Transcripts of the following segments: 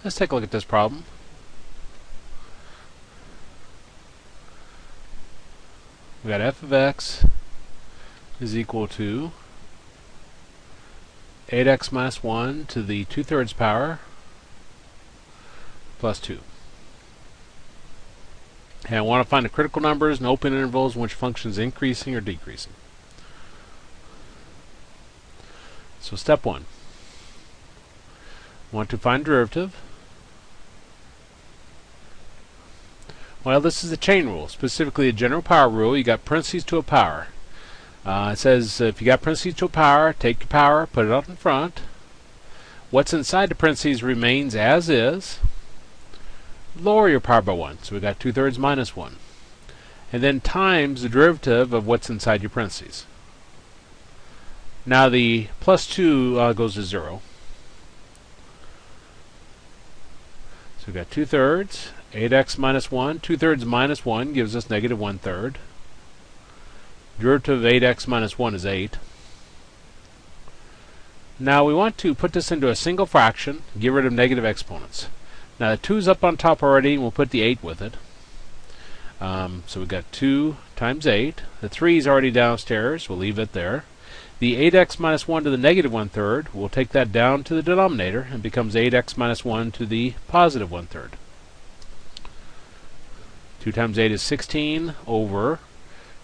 Let's take a look at this problem. We got f of x is equal to 8x minus 1 to the 2/3 power plus 2. And I want to find the critical numbers and open intervals in which function is increasing or decreasing. So step 1. I want to find derivative. Well, this is the chain rule, specifically a general power rule. You got parentheses to a power. It says if you got parentheses to a power, take your power, put it out in front. What's inside the parentheses remains as is. Lower your power by 1. So we got 2/3 minus 1. And then times the derivative of what's inside your parentheses. Now the plus 2 goes to 0. So we got 2/3, 8x minus 1. 2/3 minus 1 gives us negative 1/3. Derivative of 8x minus 1 is 8. Now we want to put this into a single fraction, get rid of negative exponents. Now the 2's up on top already, and we'll put the 8 with it. So we've got 2 times 8. The 3's already downstairs, we'll leave it there. The 8x minus 1 to the negative 1/3, we'll take that down to the denominator, and becomes 8x minus 1 to the positive 1/3. 2 times 8 is 16 over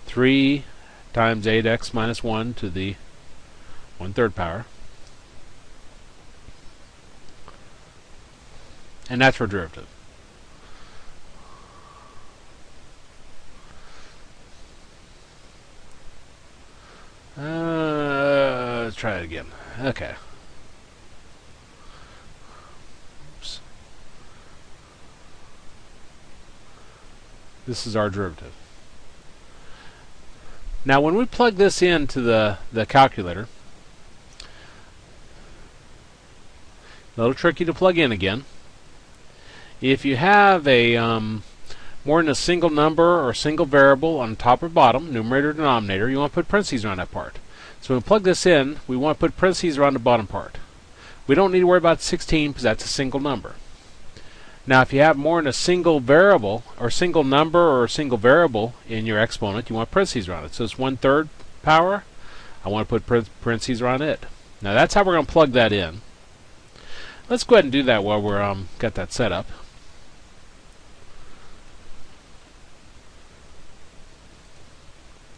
3 times 8x minus 1 to the 1/3 power. And that's our derivative. Let's try it again. Okay. Oops. This is our derivative. Now when we plug this into the calculator, a little tricky to plug in again. If you have a more than a single number or single variable on top or bottom, numerator or denominator, you want to put parentheses around that part. So when we plug this in, we want to put parentheses around the bottom part. We don't need to worry about 16 because that's a single number. Now if you have more than a single variable or single number or a single variable in your exponent, you want parentheses around it. So it's 1/3 power. I want to put parentheses around it. Now that's how we're going to plug that in. Let's go ahead and do that while we're got that set up.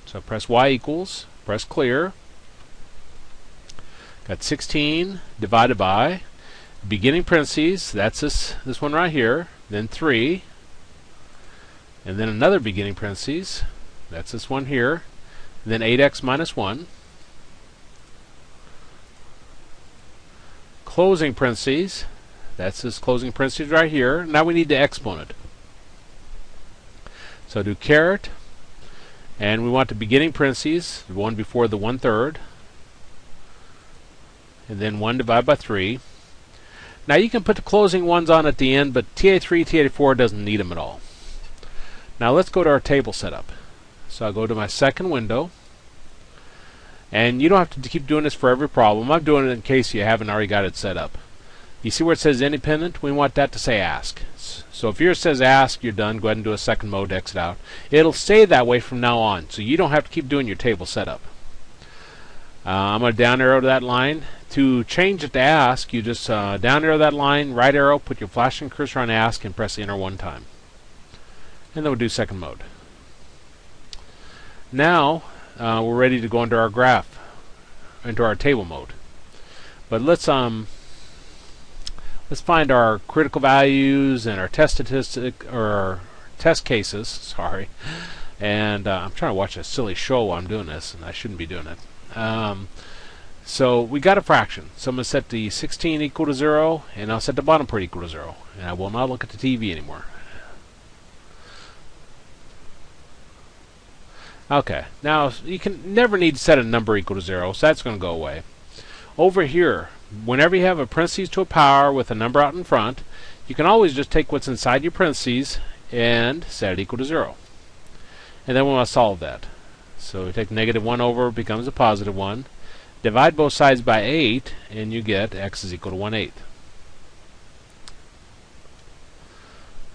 So press Y equals, press clear. Got 16 divided by beginning parentheses, that's this one right here, then 3, and then another beginning parentheses, that's this one here, then 8x minus 1, closing parentheses, that's this closing parentheses right here. Now we need the exponent. So do caret, and we want the beginning parentheses, the one before the 1/3, and then 1 divided by 3. Now you can put the closing ones on at the end, but TA3, TA4 doesn't need them at all. Now let's go to our table setup. So I'll go to my second window, and you don't have to keep doing this for every problem. I'm doing it in case you haven't already got it set up. You see where it says independent? We want that to say ask. So if yours says ask, you're done. Go ahead and do a second mode to exit out. It'll stay that way from now on, so you don't have to keep doing your table setup. I'm going to down arrow to that line. To change it to ask, you just down arrow that line, right arrow, put your flashing cursor on ask, and press enter one time. And then we'll do second mode. Now we're ready to go into our graph, into our table mode. But let's find our critical values and our test statistic or our test cases. Sorry, and I'm trying to watch a silly show while I'm doing this, and I shouldn't be doing it. So we got a fraction. So I'm going to set the 16 equal to 0, and I'll set the bottom part equal to 0, and I will not look at the TV anymore. Okay, now you can never need to set a number equal to 0, so that's going to go away. Over here, whenever you have a parentheses to a power with a number out in front, you can always just take what's inside your parentheses and set it equal to 0. And then we want to solve that. So we take negative 1 over, becomes a positive 1. Divide both sides by 8, and you get x is equal to 1/8.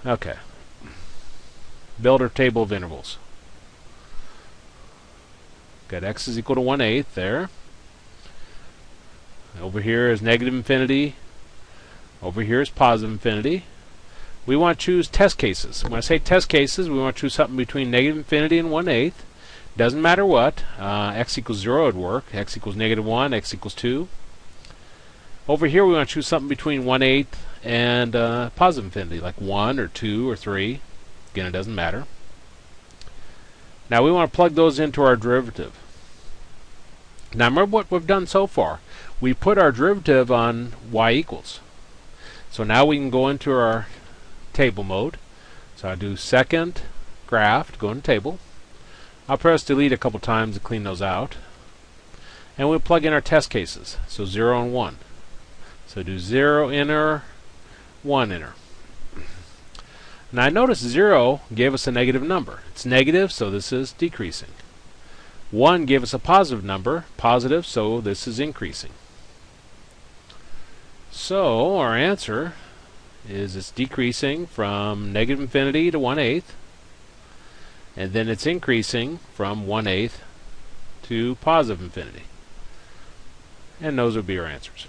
Okay. Build our table of intervals. Got x is equal to 1/8 there. Over here is negative infinity. Over here is positive infinity. We want to choose test cases. When I say test cases, we want to choose something between negative infinity and 1/8. Doesn't matter what. X equals 0 would work. X equals -1. X equals 2. Over here, we want to choose something between 1/8 and positive infinity, like 1 or 2 or 3. Again, it doesn't matter. Now we want to plug those into our derivative. Now remember what we've done so far. We put our derivative on y equals. So now we can go into our table mode. So I do second graph, go into table. I'll press delete a couple times to clean those out. And we'll plug in our test cases. So 0 and 1. So do 0 enter, 1 enter. Now I notice 0 gave us a negative number. It's negative, so this is decreasing. 1 gave us a positive number, positive, so this is increasing. So our answer is it's decreasing from negative infinity to 1/8, and then it's increasing from 1/8 to positive infinity. And those would be our answers.